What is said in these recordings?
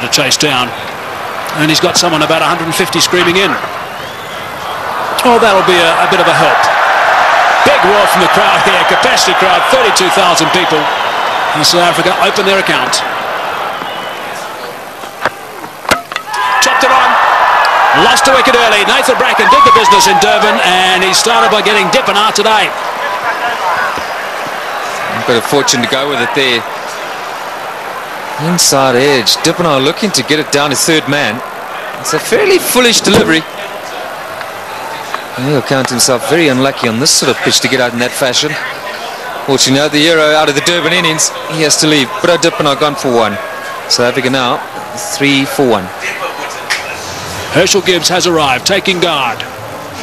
to chase down. And he's got someone about 150 screaming in. Oh, that'll be a bit of a help. Big roar from the crowd here. Capacity crowd, 32,000 people. And South Africa open their account. Chopped it on. Lost a wicket early. Nathan Bracken did the business in Durban, and he started by getting Dippenaar today. A bit of fortune to go with it there. Inside edge. Dippenaar looking to get it down to third man. It's a fairly foolish delivery. He'll count himself very unlucky on this sort of pitch to get out in that fashion. Fortunately, the hero out of the Durban innings, he has to leave. But Dippenaar gone for one. South Africa now 3 for 1. Herschel Gibbs has arrived, taking guard.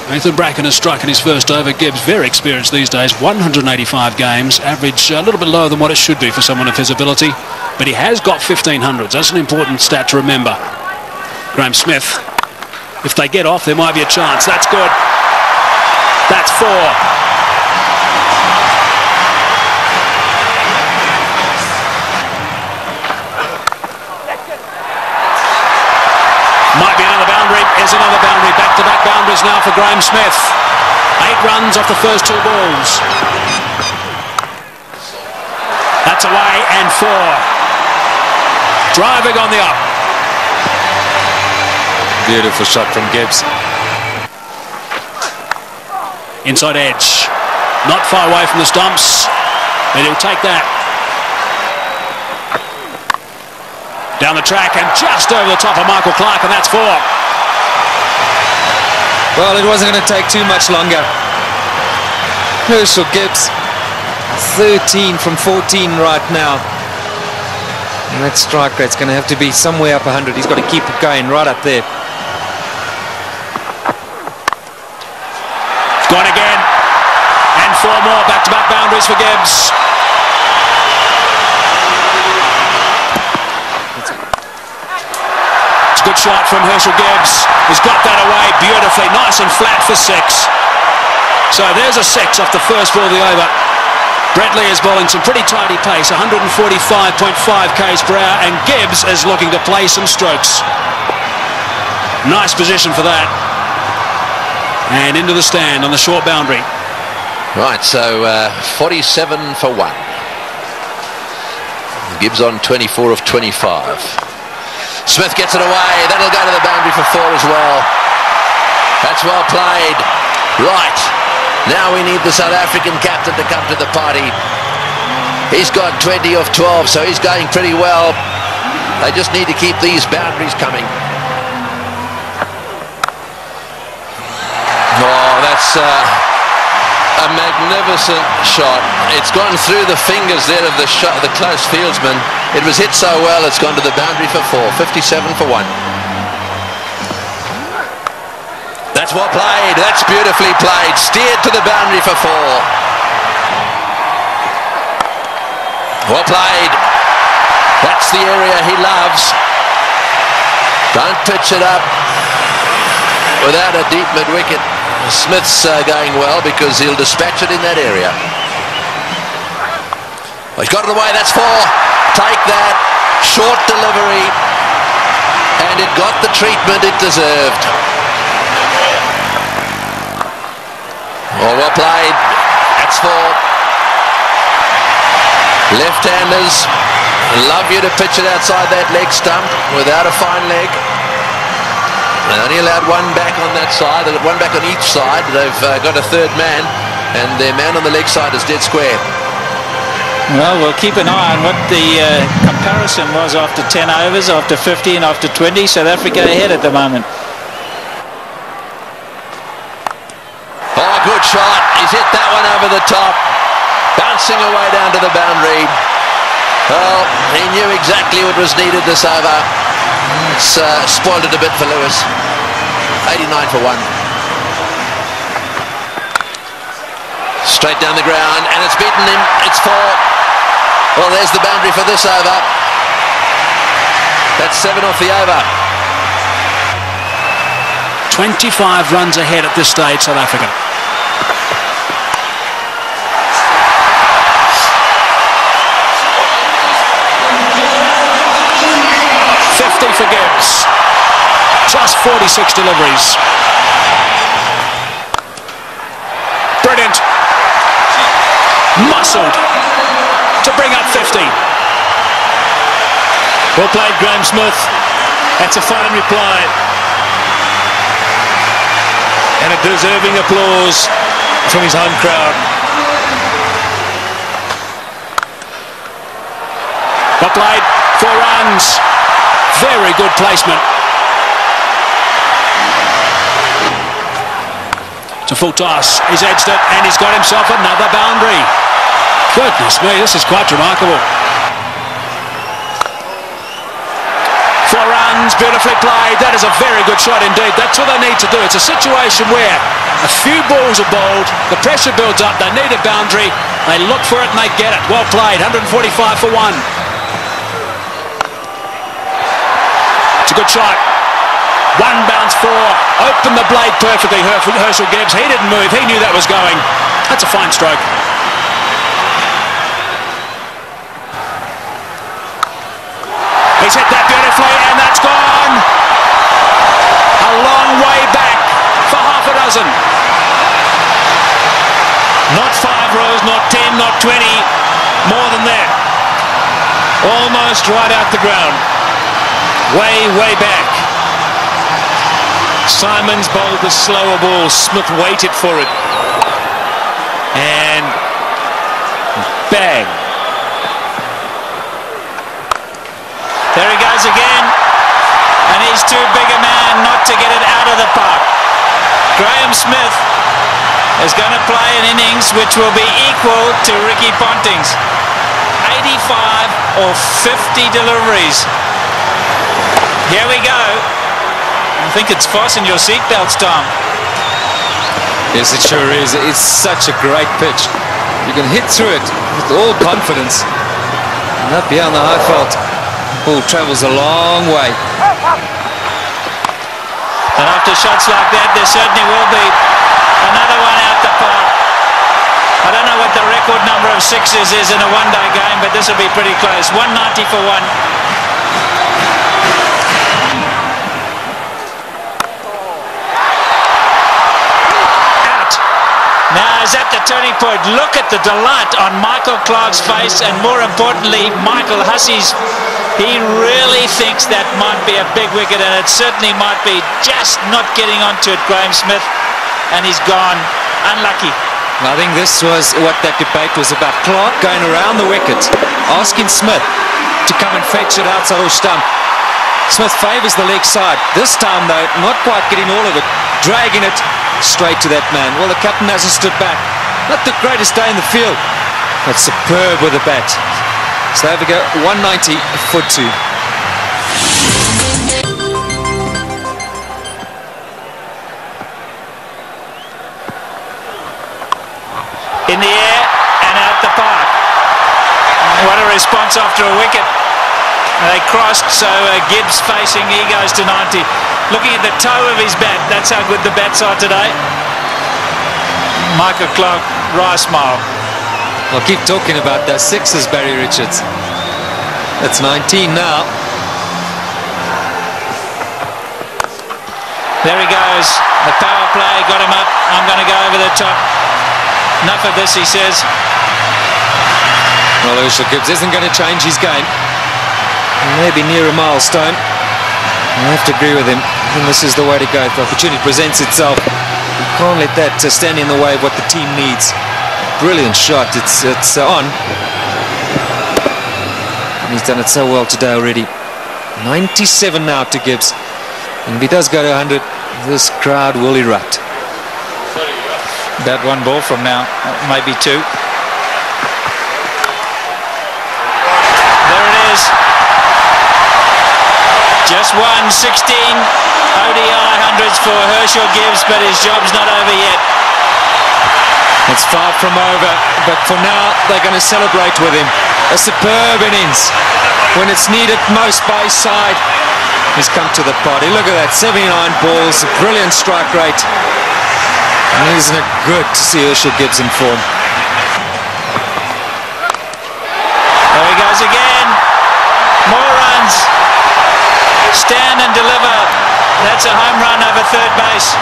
Nathan Bracken has struck in his first over. Gibbs, very experienced these days, 185 games, average a little bit lower than what it should be for someone of his ability, but he has got 1500s. That's an important stat to remember. Graham Smith, if they get off, there might be a chance. That's good. That's 4. Might be another boundary. Is another boundary. Back-to-back boundaries now for Graham Smith. 8 runs off the first 2 balls. That's away and 4. Driving on the up. Beautiful shot from Gibbs. Inside edge. Not far away from the stumps, but he'll take that. Down the track and just over the top of Michael Clark, and that's 4. Well, it wasn't going to take too much longer. Herschel Gibbs, 13 from 14 right now. And that strike rate's going to have to be somewhere up 100. He's got to keep it going right up there. Gone again. And 4 more back-to-back boundaries for Gibbs. It's a good shot from Herschel Gibbs. He's got that away beautifully. Nice and flat for 6. So there's a 6 off the first ball of the over. Brett Lee is bowling some pretty tidy pace, 145.5 k's per hour, and Gibbs is looking to play some strokes. Nice position for that. And into the stand on the short boundary. Right, so 47 for 1. Gibbs on 24 of 25. Smith gets it away. That'll go to the boundary for 4 as well. That's well played. Right. Now we need the South African captain to come to the party. He's got 20 of 12, so he's going pretty well. They just need to keep these boundaries coming. Oh, that's a magnificent shot. It's gone through the fingers there of the close fieldsman. It was hit so well, it's gone to the boundary for 4. 57 for 1. That's well played. That's beautifully played. Steered to the boundary for 4. Well played. That's the area he loves. Don't pitch it up without a deep mid-wicket. Smith's going well because he'll dispatch it in that area. Well, he's got it away. That's 4. Take that. Short delivery. And it got the treatment it deserved. Oh, well played. That's 4. Left-handers love you to pitch it outside that leg stump without a fine leg. They only allowed 1 back on that side. They've got 1 back on each side. They've got a third man, and their man on the leg side is dead square. Well, we'll keep an eye on what the comparison was after 10 overs, after 15, after 20. South Africa ahead at the moment. Oh, good shot. He's hit that one over the top. Bouncing away down to the boundary. Well, he knew exactly what was needed this over. It's spoiled it a bit for Lewis. 89 for 1. Straight down the ground, and it's beaten him. It's 4. Well, there's the boundary for this over. That's 7 off the over. 25 runs ahead at this stage, South Africa. 54 46 deliveries. Brilliant. Muscled to bring up 50. Well played, Graeme Smith. That's a fine reply. And a deserving applause from his home crowd. Well played, 4 runs. Very good placement. It's a full toss. He's edged it and he's got himself another boundary. Goodness me, this is quite remarkable. 4 runs, beautifully played. That is a very good shot indeed. That's what they need to do. It's a situation where a few balls are bowled, the pressure builds up, they need a boundary, they look for it and they get it. Well played, 145 for 1. It's a good shot. 1 bounce 4. Opened the blade perfectly, Herschel Gibbs. He didn't move, he knew that was going. That's a fine stroke. He's hit that beautifully and that's gone. A long way back for half a dozen. Not 5 rows, not 10, not 20. More than that. Almost right out the ground. Way, way back. Simons bowled the slower ball. Smith waited for it. And bang. There he goes again. And he's too big a man not to get it out of the park. Graeme Smith is going to play an innings which will be equal to Ricky Ponting's. 85 or 50 deliveries. Here we go. I think it's fasten your seatbelts, Tom. Yes, it sure is. It's such a great pitch. You can hit through it with all confidence. And up here on the high felt, ball travels a long way. And after shots like that, there certainly will be another one out the park. I don't know what the record number of 6s is in a one-day game, but this will be pretty close. 190 for 1. Now is at the turning point. Look at the delight on Michael Clarke's face, and more importantly, Michael Hussey's. He really thinks that might be a big wicket, and it certainly might be. Just not getting onto it, Graeme Smith, and he's gone. Unlucky. I think this was what that debate was about. Clarke going around the wicket, asking Smith to come and fetch it outside or stump. Smith favours the leg side. This time, though, not quite getting all of it, dragging it straight to that man. Well, the captain hasn't stood back. Not the greatest day in the field, but superb with the bat. So there we go, 190 for 2. In the air and out the park. What a response after a wicket. They crossed, so Gibbs facing, he goes to 90. Looking at the toe of his bat, that's how good the bats are today. Michael Clarke, wry smile. I'll keep talking about those 6s, Barry Richards. That's 19 now. There he goes. The power play got him up. I'm going to go over the top. Enough of this, he says. Well, Herschel Gibbs isn't going to change his game. Maybe near a milestone. I have to agree with him. And this is the way to go. If the opportunity presents itself, you can't let that stand in the way of what the team needs. Brilliant shot. It's on. And he's done it so well today already. 97 now to Gibbs. And if he does go to 100, this crowd will erupt. About 1 ball from now, maybe 2. There it is. Just 16 ODI hundreds for Herschel Gibbs, but his job's not over yet. It's far from over, but for now they're going to celebrate with him. A superb innings. When it's needed most by his side, he's come to the party. Look at that, 79 balls, a brilliant strike rate. And isn't it good to see Herschel Gibbs in form? There he goes again. More runs. Stand and deliver. That's It's a home run over third base.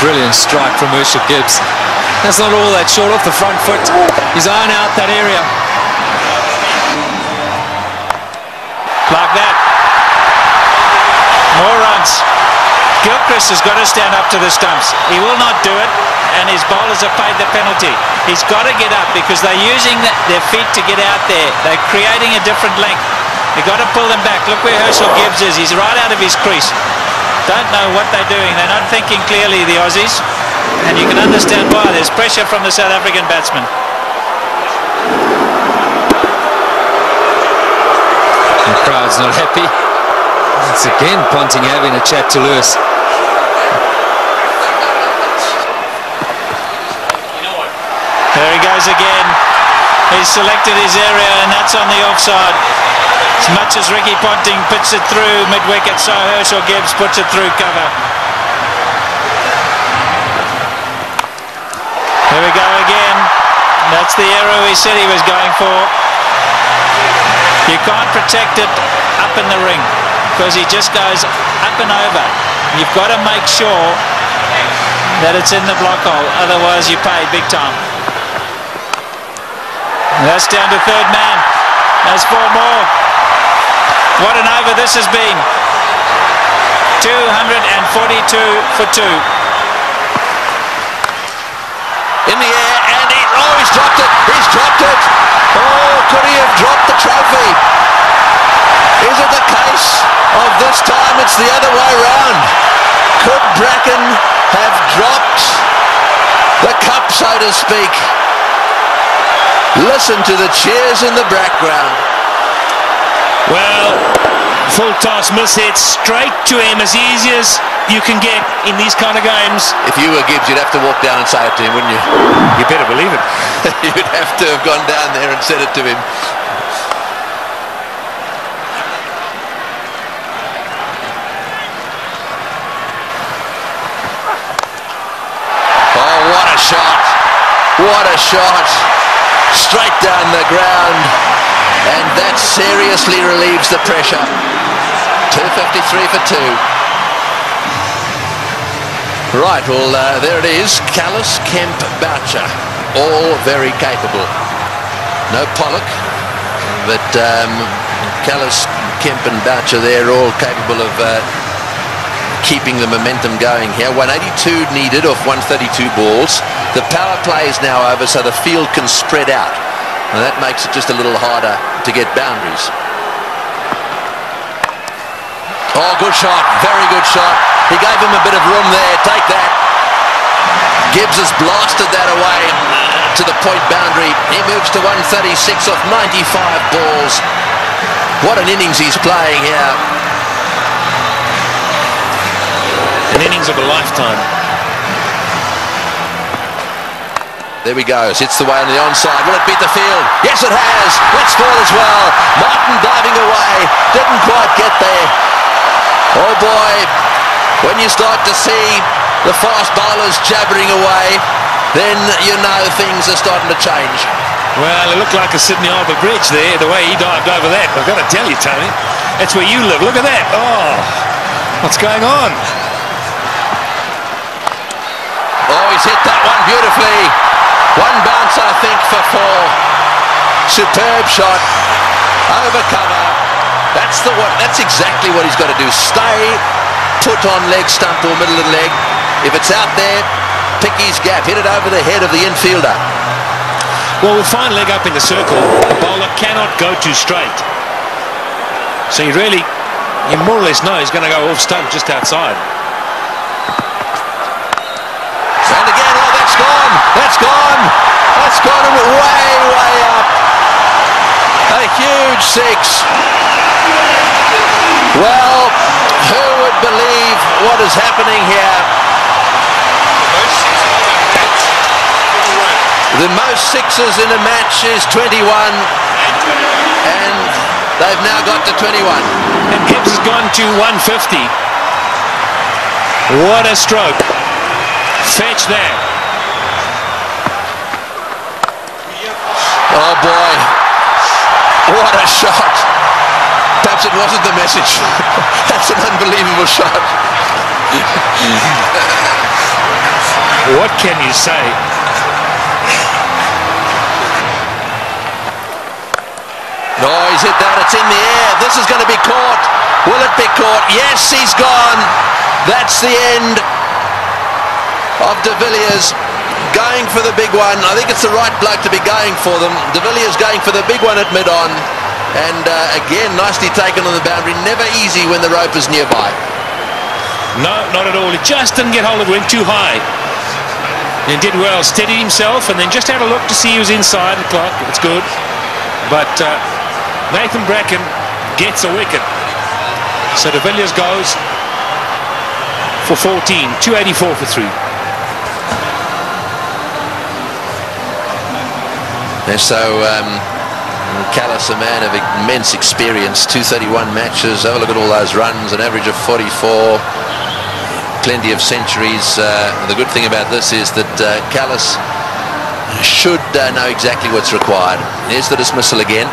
Brilliant strike from Herschel Gibbs. That's not all that short off the front foot. He's eyeing out that area. Like that. More runs. Gilchrist has got to stand up to the stumps. He will not do it, and his bowlers have paid the penalty. He's got to get up because they're using their feet to get out there. They're creating a different length. They've got to pull them back. Look where Herschel Gibbs is. He's right out of his crease. Don't know what they're doing. They're not thinking clearly, the Aussies. And you can understand why. There's pressure from the South African batsman. The crowd's not happy. It's again Ponting having a chat to Lewis. There he goes again. He's selected his area, and that's on the offside. As much as Ricky Ponting puts it through mid-wicket, so Herschel Gibbs puts it through cover. Here we go again. That's the arrow he said he was going for. You can't protect it up in the ring because he just goes up and over. You've got to make sure that it's in the block hole, otherwise you pay big time. And that's down to third man. There's 4 more. What an over this has been. 242 for 2. In the air, and he's dropped it. He's dropped it. Oh, could he have dropped the trophy? Is it the case of this time it's the other way round? Could Bracken have dropped the cup, so to speak? Listen to the cheers in the background. Well, full toss mishit straight to him, as easy as you can get in these kind of games. If you were Gibbs, you'd have to walk down and say it to him, wouldn't you? You better believe it. You'd have to have gone down there and said it to him. Oh, what a shot. What a shot. Straight down the ground. And that seriously relieves the pressure. 253 for 2. Right, well, there it is. Kallis, Kemp, Boucher, all very capable. No Pollock, but Kallis, Kemp and Boucher, they're all capable of keeping the momentum going here. 182 needed off 132 balls. The power play is now over, so the field can spread out. And that makes it just a little harder to get boundaries. Oh, good shot. Very good shot. He gave him a bit of room there. Take that. Gibbs has blasted that away to the point boundary. He moves to 136 off 95 balls. What an innings he's playing here. An innings of a lifetime. There we go. Hits the way on the onside. Will it beat the field? Yes, it has. Let's fall as well. Martin diving away. Didn't quite get there. Oh boy, when you start to see the fast bowlers jabbering away, then you know things are starting to change. Well, it looked like a Sydney Harbour Bridge there, the way he dived over that. I've got to tell you, Tony, that's where you live. Look at that. Oh, what's going on? Oh, he's hit that one beautifully. One bounce, I think, for 4. Superb shot. Over cover. That's exactly what he's got to do. Stay put on leg stump or middle of the leg. If it's out there, pick his gap. Hit it over the head of the infielder. Well, with fine leg up in the circle, the bowler cannot go too straight. So you more or less know he's going to go off stump just outside. And again, oh, that's gone. That's gone. That's gone way, way up. A huge 6. Well, who would believe what is happening here? The most 6s in a match is 21, and they've now got to 21. And Gibbs has gone to 150. What a stroke. Fetch that. Oh boy, What a shot. Perhaps it wasn't the message. That's an unbelievable shot. What can you say? No, he's hit that. It's in the air. This is going to be caught. Will it be caught? Yes, he's gone. That's the end of De Villiers going for the big one. I think it's the right bloke to be going for them. De Villiers going for the big one at mid-on. And again, nicely taken on the boundary. Never easy when the rope is nearby. No, not at all. He just didn't get hold of it. Went too high. And did well. Steadied himself and then just had a look to see he was inside the clock. It's good. But Nathan Bracken gets a wicket. So De Villiers goes for 14. 284 for 3. And so Kallis, a man of immense experience, 231 matches. Have a look at all those runs, an average of 44, plenty of centuries. The good thing about this is that Kallis should know exactly what's required. Here's the dismissal again.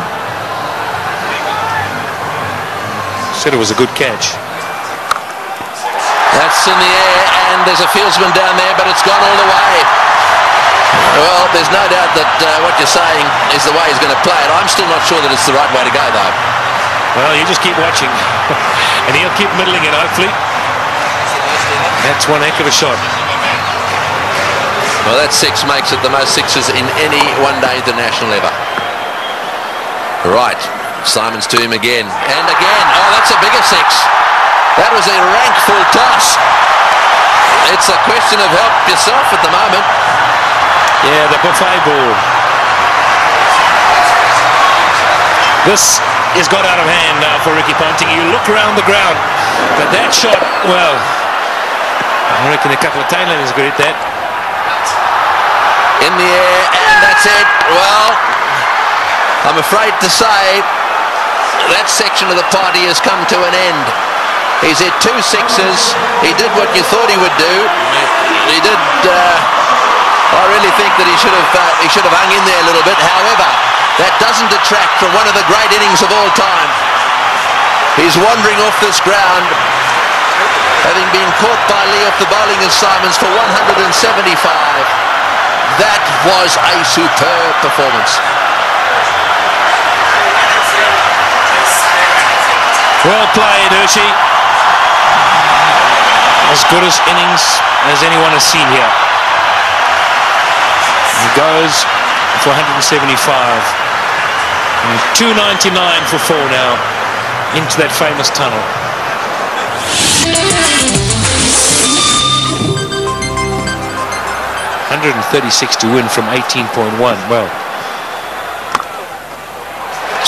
Said it was a good catch. That's in the air, and there's a fieldsman down there, but it's gone all the way. Well, there's no doubt that what you're saying is the way he's going to play it. I'm still not sure that it's the right way to go, though. Well, you just keep watching. And he'll keep middling it, hopefully. That's one heck of a shot. Well, that six makes it the most sixes in any one-day international ever. Right, Simons to him again. And again. Oh, that's a bigger six. That was a rank full toss. It's a question of help yourself at the moment. Yeah, the buffet ball. This has got out of hand now for Ricky Ponting. You look around the ground, but that shot, well, I reckon a couple of tailenders could hit that. In the air, and that's it. Well, I'm afraid to say that section of the party has come to an end. He's hit 2 sixes. He did what you thought he would do. He did. I really think that he should have hung in there a little bit. However, that doesn't detract from one of the great innings of all time. He's wandering off this ground, having been caught by Lee off the bowling of Simons for 175. That was a superb performance. Well played, Hershey. As good as innings as anyone has seen here. He goes for 175. And 299 for 4 now into that famous tunnel. 136 to win from 18.1. Well,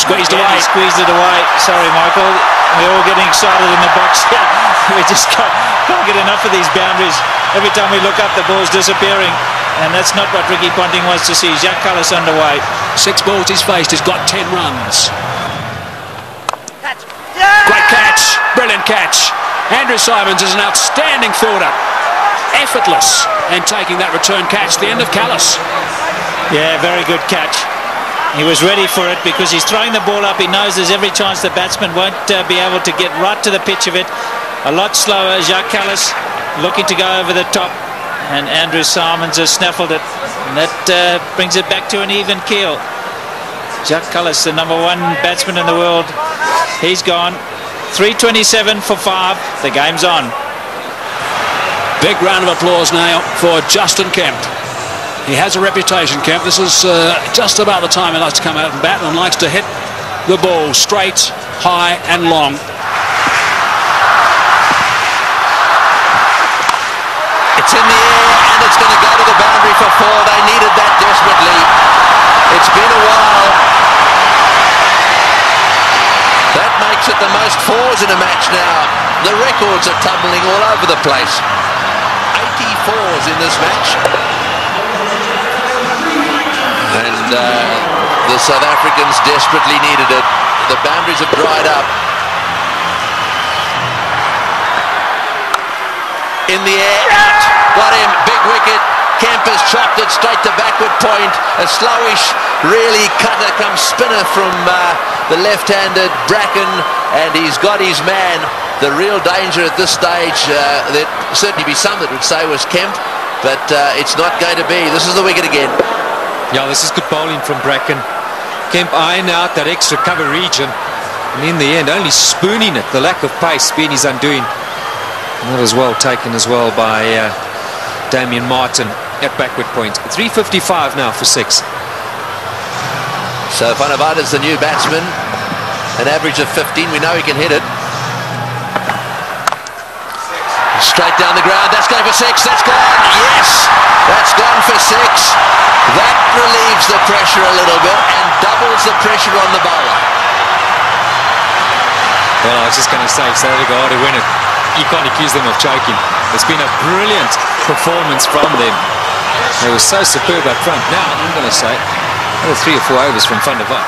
Squeezed away. He squeezed it away. Sorry, Michael. We're all getting excited in the box here. We just can't get enough of these boundaries. Every time we look up, the ball's disappearing. And that's not what Ricky Ponting wants to see. Jacques Kallis underway. 6 balls he's faced. He's got 10 runs. Great catch. Brilliant catch. Andrew Simons is an outstanding fielder. Effortless. And taking that return catch. The end of Kallis. Yeah, very good catch. He was ready for it because he's throwing the ball up. He knows there's every chance the batsman won't be able to get right to the pitch of it. A lot slower. Jacques Kallis looking to go over the top. And Andrew Simons has snaffled it. And that brings it back to an even keel. Jacques Kallis, the #1 batsman in the world. He's gone. 327 for 5. The game's on. Big round of applause now for Justin Kemp. He has a reputation, Kemp. This is just about the time he likes to come out and bat and likes to hit the ball straight, high and long. It's in the air and it's going to go to the boundary for 4. They needed that desperately. It's been a while. That makes it the most 4s in a match now. The records are tumbling all over the place. 84s in this match. And the South Africans desperately needed it. The boundaries have dried up. In the air, out. Got him. Big wicket. Kemp has chopped it straight to backward point. A slowish, really cutter come spinner from the left-handed Bracken, and he's got his man. The real danger at this stage, there'd certainly be some that would say was Kemp, but it's not going to be. This is the wicket again. Yeah, this is good bowling from Bracken. Kemp eyeing out that extra cover region, and in the end only spooning it. The lack of pace being his undoing. And that was well taken as well by Damien Martin at backward point. 3:55 now for 6. So Vanavada's the new batsman, an average of 15. We know he can hit it. Straight down the ground, that's going for 6, that's gone, yes, that's gone for 6. That relieves the pressure a little bit and doubles the pressure on the bowler. Well, I was just going to say, South Africa ought to win it. You can't accuse them of choking. It's been a brilliant performance from them. They were so superb up front. Now, I'm going to say, another 3 or 4 overs from Van der Vaart.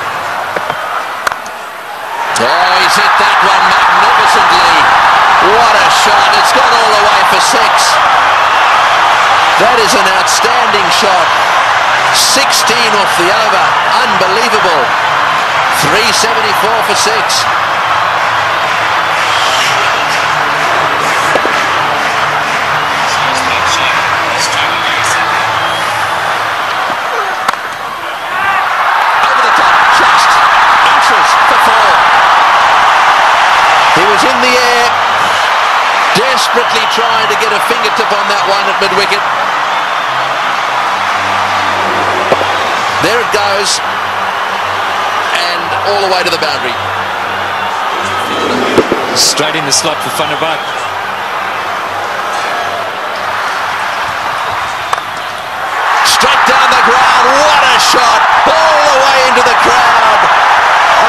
Oh, he's hit that one magnificently. What a shot. It's gone all the way for 6. That is an outstanding shot. 16 off the over. Unbelievable. 374 for 6. Over the top. Just inches for 4. He was in the air, desperately trying to get a fingertip on that one at mid-wicket. There it goes, and all the way to the boundary. Straight in the slot for Van der Vaart. Straight down the ground, what a shot, all the way into the crowd.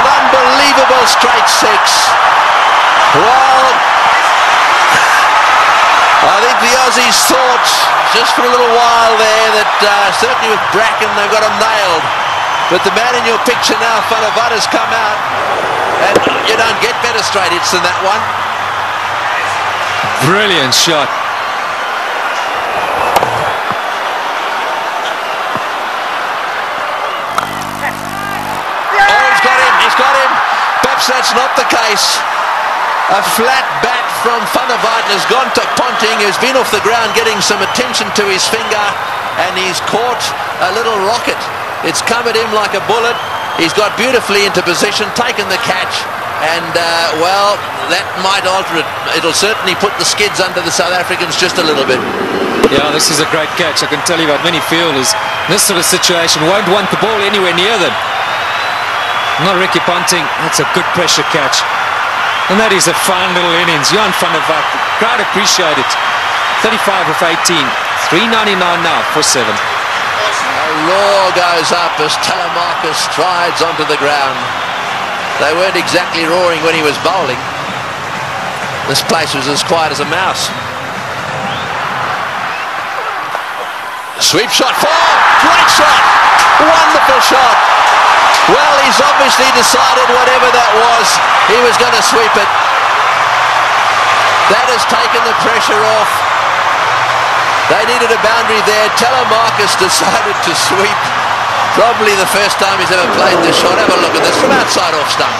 An unbelievable straight 6. Well, I think the Aussies thought just for a little while there that certainly with Bracken they've got him nailed. But the man in your picture now, Van der Vaart, has come out, and you don't get better straight hits than that one. Brilliant shot. Oh, he's got him. Perhaps that's not the case. A flat bat from Van der Vaart has gone to Ponting, who's been off the ground getting some attention to his finger, and he's caught a little rocket. It's come at him like a bullet. He's got beautifully into position, taken the catch, and well, that might alter it. It'll certainly put the skids under the South Africans just a little bit. Yeah, this is a great catch. I can tell you about many fielders in this sort of situation won't want the ball anywhere near them. Not Ricky Ponting. That's a good pressure catch. And that is a fine little innings. Johan van der Vaart, crowd appreciate it. 35 of 18. 399 now for 7. A roar goes up as Telemarcus strides onto the ground. They weren't exactly roaring when he was bowling. This place was as quiet as a mouse. Sweep shot, 4. Great shot. Wonderful shot. Well, he's obviously decided whatever that was, he was going to sweep it. That has taken the pressure off. They needed a boundary there. Telemarcus decided to sweep. Probably the first time he's ever played this shot. Have a look at this from outside off stump.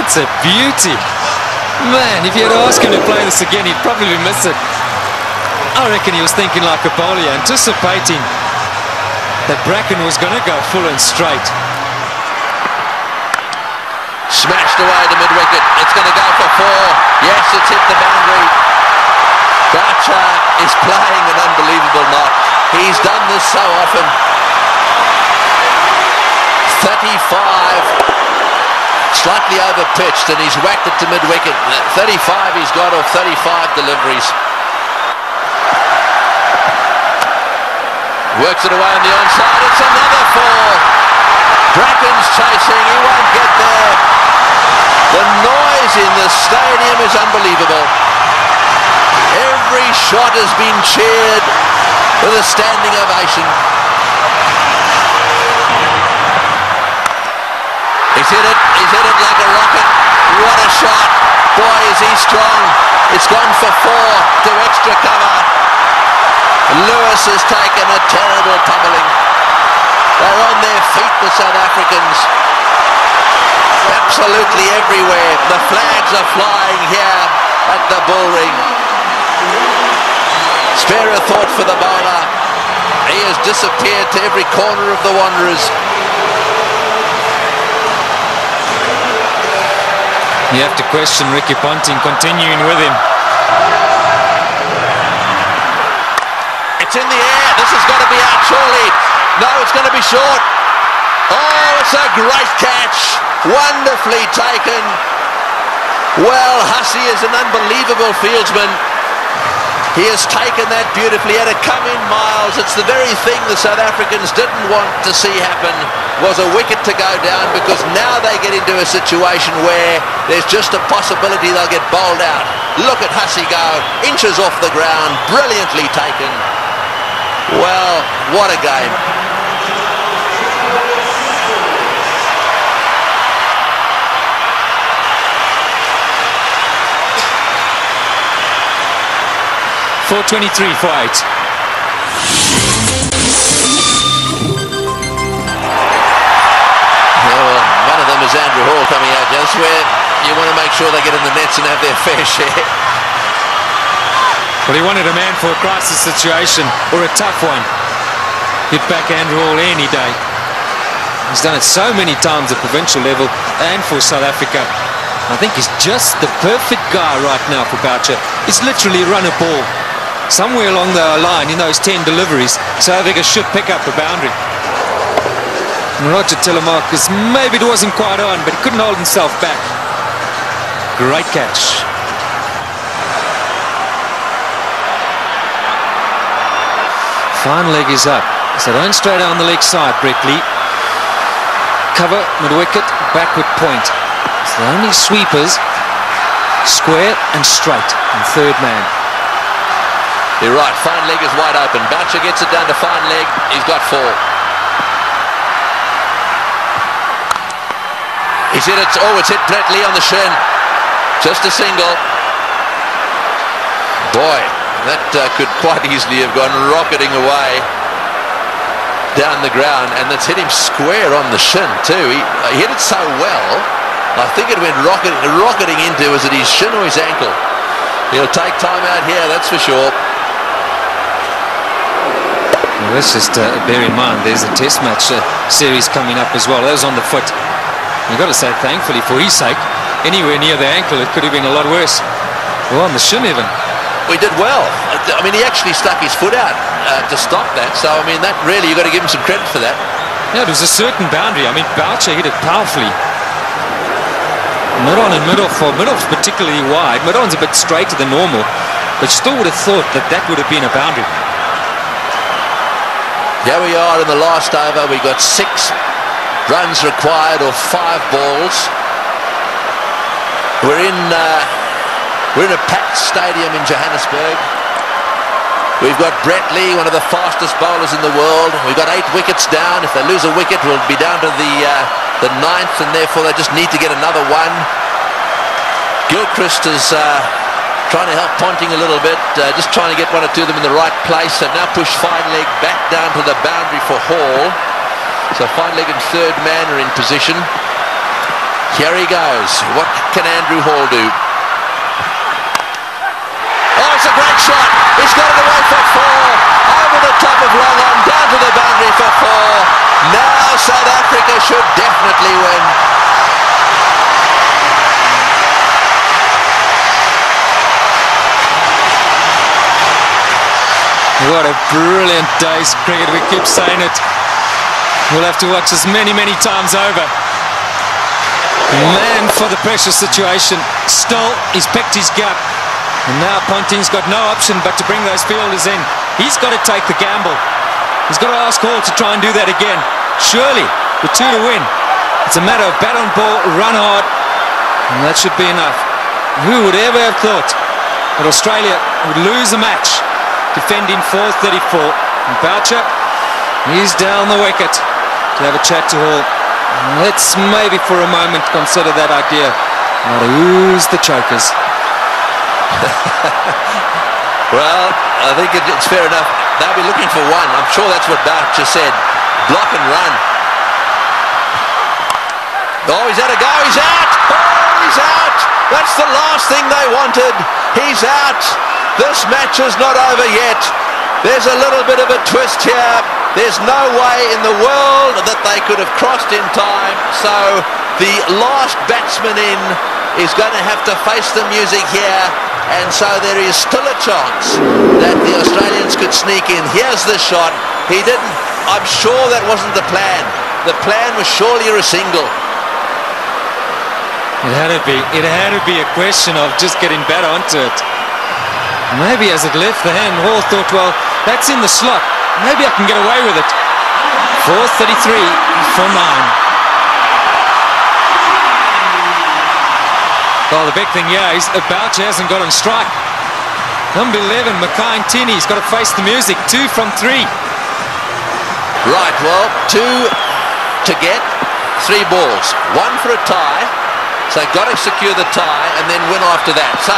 It's a beauty. Man, if you had asked him to play this again, he'd probably miss it. I reckon he was thinking like a bowler, anticipating that Bracken was going to go full and straight. Smashed away to mid-wicket. It's going to go for 4. Yes, it's hit the boundary. Boucher is playing an unbelievable knock. He's done this so often. 35. Slightly over-pitched, and he's whacked it to mid-wicket. 35 he's got off 35 deliveries. Works it away on the onside. It's another 4. Bracken's chasing. He won't get there. The noise in the stadium is unbelievable. Every shot has been cheered with a standing ovation. He's hit it like a rocket. What a shot. Boy, is he strong. It's gone for 4 to extra cover. Lewis has taken a terrible pummeling. They're on their feet, the South Africans. Absolutely everywhere. The flags are flying here at the bullring. Spare a thought for the bowler. He has disappeared to every corner of the Wanderers. You have to question Ricky Ponting continuing with him. It's in the air. This has got to be out surely. No, it's going to be short. Oh, it's a great catch. Wonderfully taken. Well, Hussey is an unbelievable fieldsman. He has taken that beautifully. He had to come in miles. It's the very thing the South Africans didn't want to see happen, was a wicket to go down, because now they get into a situation where there's just a possibility they'll get bowled out. Look at Hussey go, inches off the ground, brilliantly taken. Well, what a game. .423 for 8. Well, one of them is Andrew Hall coming out. That's where you want to make sure they get in the nets and have their fair share. Well, he wanted a man for a crisis situation, or a tough one. Hit back Andrew Hall any day. He's done it so many times at provincial level and for South Africa. I think he's just the perfect guy right now for Boucher. He's literally run a ball. Somewhere along the line in those 10 deliveries, South Africa should pick up the boundary. And Roger Telemarcus, maybe it wasn't quite on, but he couldn't hold himself back. Great catch. Fine leg is up. So don't stray down the leg side, Brett Lee. Cover, mid-wicket, backward point. So the only sweepers, square and straight, and third man. You're right, fine leg is wide open. Boucher gets it down to fine leg. He's got 4. He's hit it. Oh, it's hit Brett Lee on the shin. Just a single. Boy, that could quite easily have gone rocketing away down the ground, and that's hit him square on the shin too. He hit it so well, I think it went rocketing into, was it his shin or his ankle? He'll take time out here, that's for sure. Well, let's just bear in mind there's a test match series coming up as well. That was on the foot. You've got to say thankfully for his sake, anywhere near the ankle it could have been a lot worse. Well, on the shin even. We did well. I mean, he actually stuck his foot out to stop that. So, I mean, that really, you've got to give him some credit for that. Yeah, it was a certain boundary. I mean, Boucher hit it powerfully. Mid-on and mid-off, or mid-off's particularly wide. Mid-on's a bit straighter than normal, but still would have thought that that would have been a boundary. Here we are in the last over. We got 6 runs required, or 5 balls. We're in a packed stadium in Johannesburg. We've got Brett Lee, one of the fastest bowlers in the world. We've got 8 wickets down. If they lose a wicket, we'll be down to the 9th, and therefore they just need to get another one. Gilchrist is trying to help Ponting a little bit, just trying to get 1 or 2 of them in the right place. They've now pushed fine leg back down to the boundary for Hall. So fine leg and third man are in position. Here he goes. What can Andrew Hall do? Oh, it's a great shot. He's got it away for 4. Over the top of long on, down to the boundary for 4. Now South Africa should definitely win. What a brilliant day's cricket. We keep saying it. We'll have to watch this many, many times over. Man for the pressure situation. Still, he's picked his gut. And now Ponting's got no option but to bring those fielders in. He's got to take the gamble. He's got to ask Hall to try and do that again. Surely, with 2 to win, it's a matter of bat on ball, run hard, and that should be enough. Who would ever have thought that Australia would lose a match defending 434? And Boucher, he's down the wicket to have a chat to Hall. Let's maybe for a moment consider that idea. Now who's the chokers? Well, I think it's fair enough. they'll be looking for one. I'm sure that's what Boucher said. Block and run. Oh, he's had a go. He's out. Oh, he's out. That's the last thing they wanted. He's out. This match is not over yet. There's a little bit of a twist here. There's no way in the world that they could have crossed in time. So the last batsman in is going to have to face the music here. And so there is still a chance that the Australians could sneak in. Here's the shot. He didn't. I'm sure that wasn't the plan. The plan was surely a single. It had to be. It had to be a question of just getting better onto it. Maybe as it left the hand, Hall thought, well, that's in the slot. Maybe I can get away with it. 4:33 for 9. Well, the big thing here is Boucher hasn't got on strike. Number 11, Mackay-Ntini, has got to face the music. 2 from 3. Right, well, 2 to get, 3 balls. 1 for a tie. So they've got to secure the tie and then win after that. So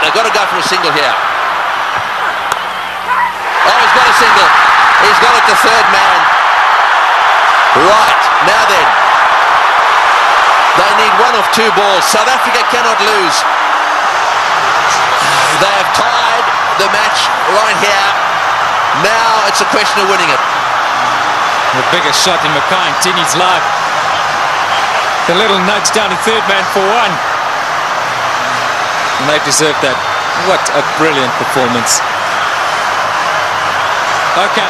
they've got to go for a single here. Oh, he's got a single. He's got it to third man. Right, now then. They need 1 of 2 balls. South Africa cannot lose. They have tied the match right here. Now it's a question of winning it. The biggest shot in Mackay-Ntini's life. The little nudge down to third man for 1. And they deserve that. What a brilliant performance. Okay,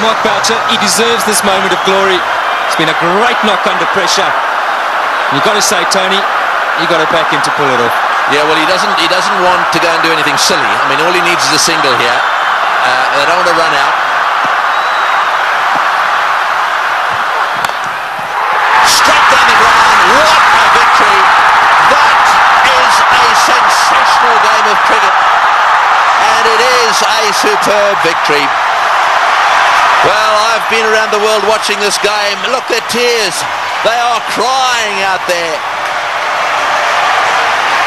Mark Boucher, he deserves this moment of glory. It's been a great knock under pressure. You've got to say, Tony, you've got to back him to pull it off. Yeah, well, he doesn't want to go and do anything silly. I mean, all he needs is a single here. They don't want to run out. Straight down the ground. What a victory. That is a sensational game of cricket. And it is a superb victory. Well, I've been around the world watching this game. Look, their tears. They are crying out there.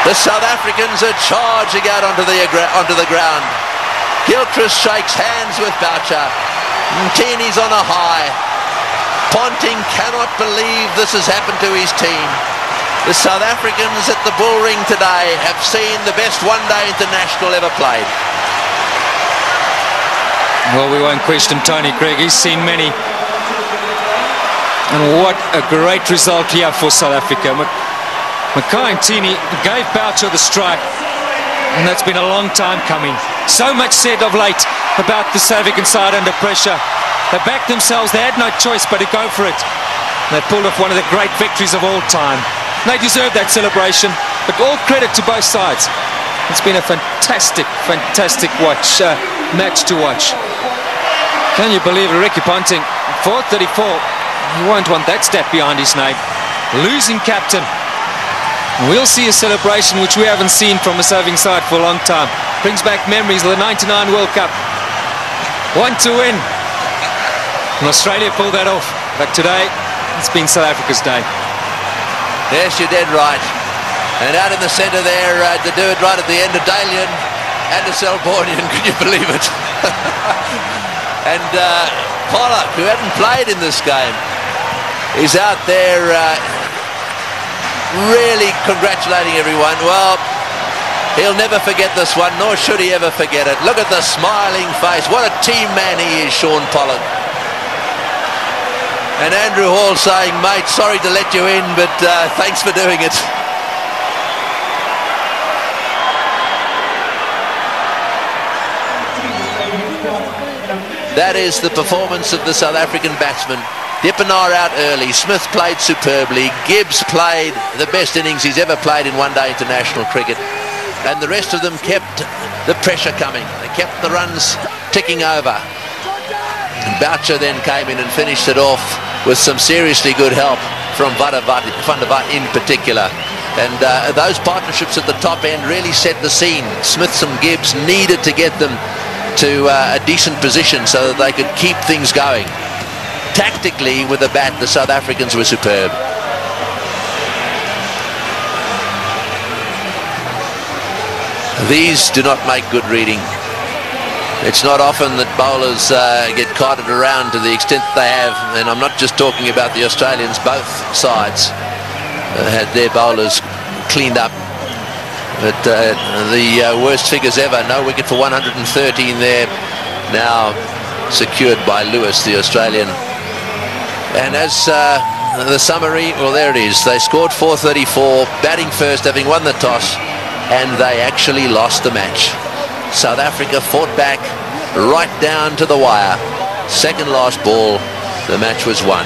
The South Africans are charging out onto the ground. Gilchrist shakes hands with Boucher. Ntini's on a high. Ponting cannot believe this has happened to his team. The South Africans at the Bull Ring today have seen the best one-day international ever played. Well, we won't question Tony Greig. He's seen many. And what a great result here for South Africa. Mackay-Ntini gave Boucher the strike. And that's been a long time coming. So much said of late about the South African side under pressure. They backed themselves. They had no choice but to go for it. They pulled off one of the great victories of all time. They deserve that celebration. But all credit to both sides. It's been a fantastic, fantastic match to watch. Can you believe it? Ricky Ponting, 434. You won't want that stat behind his name. Losing captain. We'll see a celebration which we haven't seen from a serving side for a long time. Brings back memories of the '99 World Cup. 1 to win. And Australia pulled that off. But today, it's been South Africa's day. Yes, you're dead right. And out in the centre there, to do it right at the end of Dalian and the Selbornian, can you believe it? And Pollock, who hadn't played in this game, is out there really congratulating everyone. Well, he'll never forget this one, nor should he ever forget it. Look at the smiling face. What a team man he is, Shaun Pollock. And Andrew Hall saying, mate, sorry to let you in, but thanks for doing it. That is the performance of the South African batsmen. Dippenaar out early. Smith played superbly. Gibbs played the best innings he's ever played in one-day international cricket. And the rest of them kept the pressure coming. They kept the runs ticking over. And Boucher then came in and finished it off with some seriously good help from Van der Walt in particular. And those partnerships at the top end really set the scene. Smith and Gibbs needed to get them to a decent position so that they could keep things going. Tactically, with the bat, the South Africans were superb. These do not make good reading. It's not often that bowlers get carted around to the extent they have, and I'm not just talking about the Australians. Both sides had their bowlers cleaned up. But the worst figures ever. No wicket for 113 there. Now secured by Lewis, the Australian. And as the summary, well, there it is. They scored 434, batting first, having won the toss, and they actually lost the match. South Africa fought back right down to the wire. Second last ball, the match was won.